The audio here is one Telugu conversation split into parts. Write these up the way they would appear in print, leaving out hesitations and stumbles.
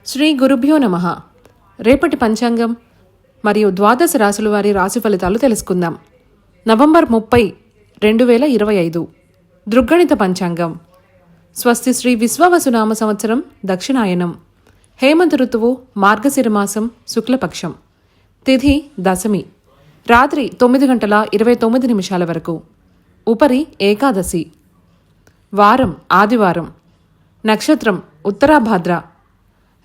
శ్రీ గురుభ్యో నమః. రేపటి పంచాంగం మరియు ద్వాదశ రాశుల వారి రాశి ఫలితాలు తెలుసుకుందాం. నవంబర్ 30, 2025 దృగ్గణిత పంచాంగం. స్వస్తి శ్రీ విశ్వావసునామ సంవత్సరం దక్షిణాయనం. హేమంత ఋతువు మార్గశిర మాసం శుక్లపక్షం. తిథి దశమి. రాత్రి 9:29 వరకు. ఉపరి ఏకాదశి. వారం ఆదివారం. నక్షత్రం ఉత్తరాభాద్ర.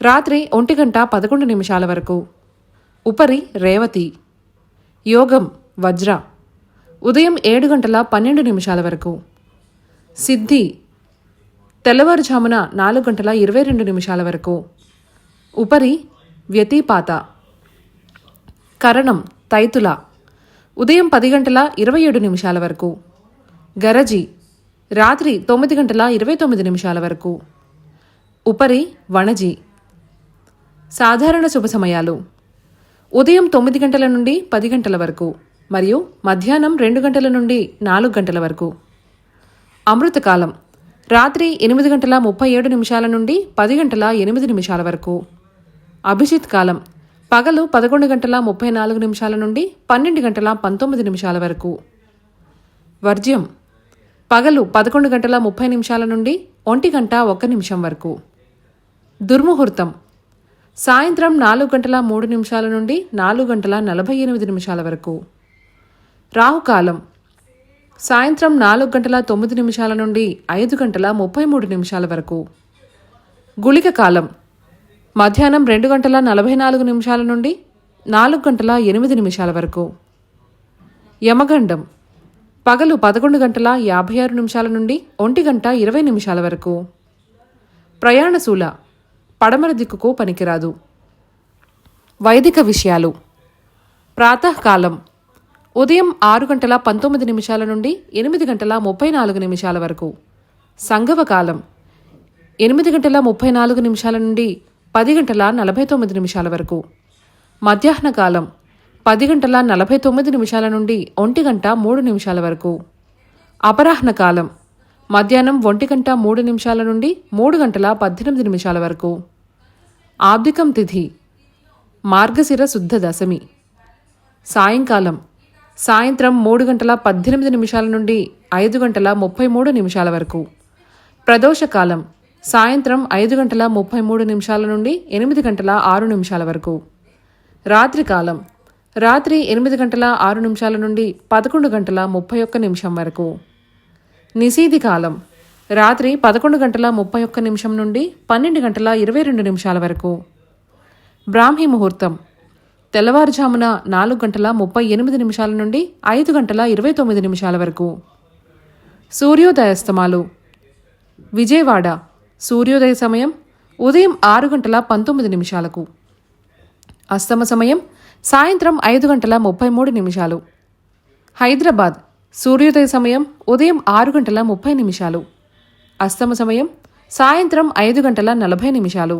రాత్రి 1:11 వరకు. ఉపరి రేవతి. యోగం వజ్ర. ఉదయం 7:12 వరకు. సిద్ధి తెల్లవారుజామున 4:22 వరకు. ఉపరి వ్యతిపాత. కరణం తైతుల. ఉదయం 10:27 వరకు. గరజి రాత్రి 9:29 వరకు. ఉపరి వణజి. సాధారణ శుభ సమయాలు ఉదయం 9 గంటల నుండి 10 గంటల వరకు మరియు మధ్యాహ్నం 2 గంటల నుండి 4 గంటల వరకు. అమృతకాలం రాత్రి 8:37 నుండి 10:08 వరకు. అభిజిత్ కాలం పగలు 11:34 నుండి 12:19 వరకు. వర్జ్యం పగలు 11:30 నుండి 1:01 వరకు. దుర్ముహూర్తం సాయంత్రం 4:03 నుండి 4:48 వరకు. రాహుకాలం సాయంత్రం 4:09 నుండి 5:33 వరకు. గుళిక కాలం మధ్యాహ్నం 2:44 నుండి 4:08 వరకు. యమగండం పగలు 11:56 నుండి 1:20 వరకు. ప్రయాణశూల పడమర దిక్కుకు పనికిరాదు. వైదిక విషయాలు ప్రాతకాలం ఉదయం 6:19 నుండి 8:34 వరకు. సంగవకాలం 8:34 నుండి 10:49 వరకు. మధ్యాహ్న కాలం 10:49 నుండి 1:03 వరకు. అపరాహ్న కాలం మధ్యాహ్నం 1:03 నుండి 3:18 వరకు. ఆబ్దికం తిథి మార్గశిర శుద్ధ దశమి. సాయంకాలం సాయంత్రం 3:18 నుండి 5:33 వరకు. ప్రదోషకాలం సాయంత్రం 5:33 నుండి 8:06 వరకు. రాత్రికాలం రాత్రి 8:06 నుండి 11:31 వరకు. నిశీధి కాలం రాత్రి 11:31 నుండి 12:22 వరకు. బ్రాహ్మీ ముహూర్తం తెల్లవారుజామున 4:38 నుండి 5:29 వరకు. సూర్యోదయాస్తమాలు విజయవాడ సూర్యోదయ సమయం ఉదయం 6:19. అస్తమ సమయం సాయంత్రం 5:33. హైదరాబాద్ సూర్యోదయ సమయం ఉదయం 6:30. అస్తమ సమయం సాయంత్రం 5:40.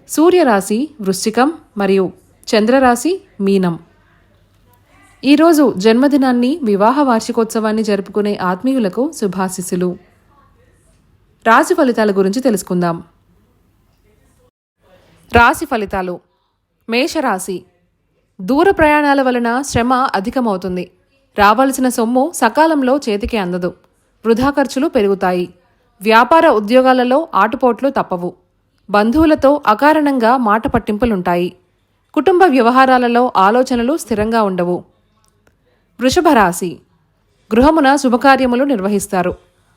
సూర్యరాశి వృశ్చికం మరియు చంద్రరాశి మీనం. ఈరోజు జన్మదినాన్ని వివాహ వార్షికోత్సవాన్ని జరుపుకునే ఆత్మీయులకు శుభాశిస్సులు. రాశి ఫలితాల గురించి తెలుసుకుందాం. రాశి ఫలితాలు. మేషరాశి దూర ప్రయాణాల వలన శ్రమ అధికమవుతుంది. రావాల్సిన సొమ్ము సకాలంలో చేతికి అందదు. వృధా ఖర్చులు పెరుగుతాయి. వ్యాపార ఉద్యోగాలలో ఆటుపోట్లు తప్పవు. బంధువులతో అకారణంగా మాట పట్టింపులుంటాయి. కుటుంబ వ్యవహారాలలో ఆలోచనలు స్థిరంగా ఉండవు. వృషభ రాశి గృహమున శుభకార్యములు నిర్వహిస్తారు.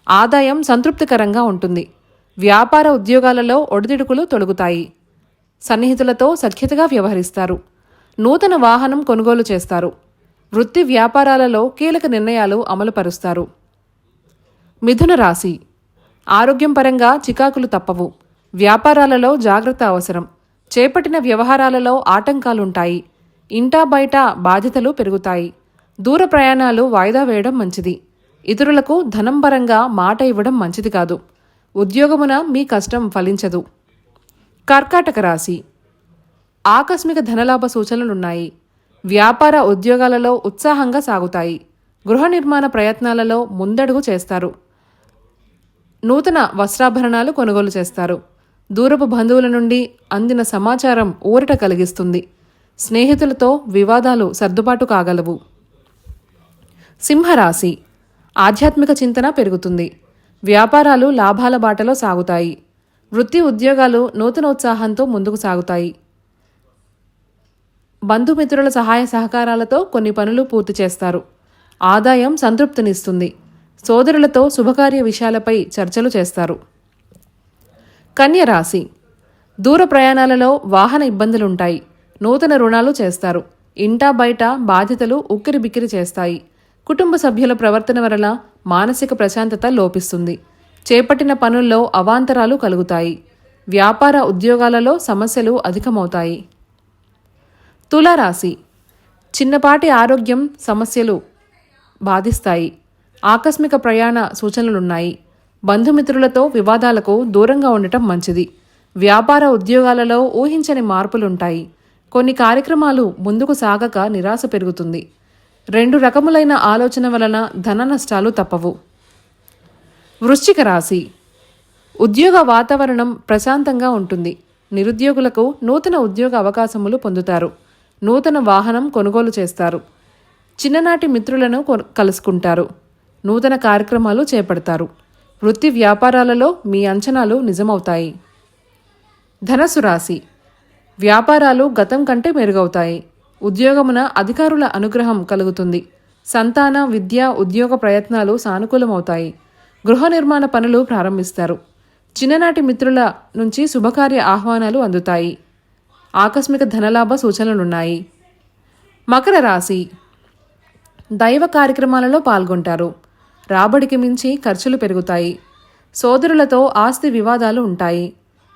ఆదాయం సంతృప్తికరంగా ఉంటుంది. వ్యాపార ఉద్యోగాలలో ఒడిదుడుకులు తొలగుతాయి. సన్నిహితులతో సఖ్యతగా వ్యవహరిస్తారు. నూతన వాహనం కొనుగోలు చేస్తారు. వృత్తి వ్యాపారాలలో కీలక నిర్ణయాలు అమలుపరుస్తారు. మిథున రాశి ఆరోగ్యం పరంగా చికాకులు తప్పవు. వ్యాపారాలలో జాగ్రత్త అవసరం. చేపట్టిన వ్యవహారాలలో ఆటంకాలుంటాయి. ఇంటా బయట బాధ్యతలు పెరుగుతాయి. దూర ప్రయాణాలు వాయిదా వేయడం మంచిది. ఇతరులకు ధనం పరంగా మాట ఇవ్వడం మంచిది కాదు. ఉద్యోగమున మీ కష్టం ఫలించదు. కర్కాటక రాశి ఆకస్మిక ధనలాభ సూచనలున్నాయి. వ్యాపార ఉద్యోగాలలో ఉత్సాహంగా సాగుతాయి. గృహ నిర్మాణ ప్రయత్నాలలో ముందడుగు చేస్తారు. నూతన వస్త్రాభరణాలు కొనుగోలు చేస్తారు. దూరపు బంధువుల నుండి అందిన సమాచారం ఊరట కలిగిస్తుంది. స్నేహితులతో వివాదాలు సర్దుబాటు కాగలవు. సింహరాశి. ఆధ్యాత్మిక చింతన పెరుగుతుంది. వ్యాపారాలు లాభాల బాటలో సాగుతాయి. వృత్తి ఉద్యోగాలు నూతన ఉత్సాహంతో ముందుకు సాగుతాయి. బంధుమిత్రుల సహాయ సహకారాలతో కొన్ని పనులు పూర్తి చేస్తారు. ఆదాయం సంతృప్తినిస్తుంది. సోదరులతో శుభకార్య విషయాలపై చర్చలు చేస్తారు. కన్య రాశి. దూర ప్రయాణాలలో వాహన ఇబ్బందులుంటాయి. నూతన రుణాలు చేస్తారు. ఇంటా బయట బాధ్యతలు ఉక్కిరిబిక్కిరి చేస్తాయి. కుటుంబ సభ్యుల ప్రవర్తన వలన మానసిక ప్రశాంతత లోపిస్తుంది. చేపట్టిన పనుల్లో అవాంతరాలు కలుగుతాయి. వ్యాపార ఉద్యోగాలలో సమస్యలు అధికమవుతాయి. తులారాశి. చిన్నపాటి ఆరోగ్యం సమస్యలు బాధిస్తాయి. ఆకస్మిక ప్రయాణ సూచనలున్నాయి. బంధుమిత్రులతో వివాదాలకు దూరంగా ఉండటం మంచిది. వ్యాపార ఉద్యోగాలలో ఊహించని మార్పులుంటాయి. కొన్ని కార్యక్రమాలు ముందుకు సాగక నిరాశ పెరుగుతుంది. 2 రకములైన ఆలోచన వలన ధన నష్టాలు తప్పవు. వృశ్చిక రాశి. ఉద్యోగ వాతావరణం ప్రశాంతంగా ఉంటుంది. నిరుద్యోగులకు నూతన ఉద్యోగ అవకాశములు పొందుతారు. నూతన వాహనం కొనుగోలు చేస్తారు. చిన్ననాటి మిత్రులను కలుసుకుంటారు. నూతన కార్యక్రమాలు చేపడతారు. వృత్తి వ్యాపారాలలో మీ అంచనాలు నిజమవుతాయి. ధనస్సు రాశి. వ్యాపారాలు గతం కంటే మెరుగవుతాయి. ఉద్యోగమున అధికారుల అనుగ్రహం కలుగుతుంది. సంతాన విద్య ఉద్యోగ ప్రయత్నాలు సానుకూలమవుతాయి. గృహ నిర్మాణ పనులు ప్రారంభిస్తారు. చిన్ననాటి మిత్రుల నుంచి శుభకార్య ఆహ్వానాలు అందుతాయి. ఆకస్మిక ధనలాభ సూచనలున్నాయి. మకర రాశి. దైవ కార్యక్రమాలలో పాల్గొంటారు. రాబడికి మించి ఖర్చులు పెరుగుతాయి. సోదరులతో ఆస్తి వివాదాలు ఉంటాయి.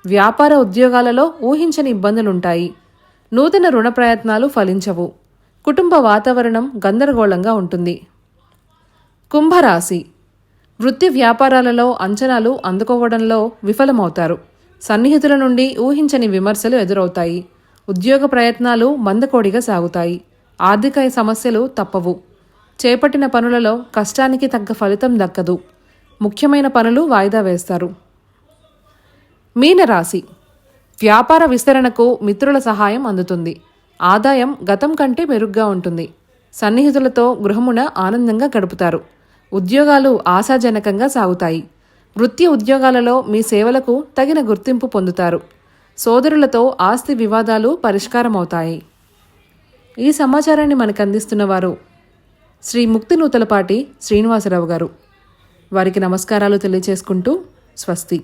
వ్యాపార ఉద్యోగాలలో ఊహించని ఇబ్బందులుంటాయి. నూతన రుణ ప్రయత్నాలు ఫలించవు. కుటుంబ వాతావరణం గందరగోళంగా ఉంటుంది. కుంభరాశి. వృత్తి వ్యాపారాలలో అంచనాలు అందుకోవడంలో విఫలమవుతారు. సన్నిహితుల నుండి ఊహించని విమర్శలు ఎదురవుతాయి. ఉద్యోగ ప్రయత్నాలు మందకోడిగా సాగుతాయి. ఆర్థిక సమస్యలు తప్పవు. చేపట్టిన పనులలో కష్టానికి తగ్గ ఫలితం దక్కదు. ముఖ్యమైన పనులు వాయిదా వేస్తారు. మీనరాశి. వ్యాపార విస్తరణకు మిత్రుల సహాయం అందుతుంది. ఆదాయం గతం కంటే మెరుగ్గా ఉంటుంది. సన్నిహితులతో గృహమున ఆనందంగా గడుపుతారు. ఉద్యోగాలు ఆశాజనకంగా సాగుతాయి. వృత్తి ఉద్యోగాలలో మీ సేవలకు తగిన గుర్తింపు పొందుతారు. సోదరులతో ఆస్తి వివాదాలు పరిష్కారమవుతాయి. ఈ సమాచారాన్ని మనకు అందిస్తున్నవారు శ్రీ ముక్తినూతలపాటి శ్రీనివాసరావు గారు. వారికి నమస్కారాలు తెలియచేసుకుంటూ స్వస్తి.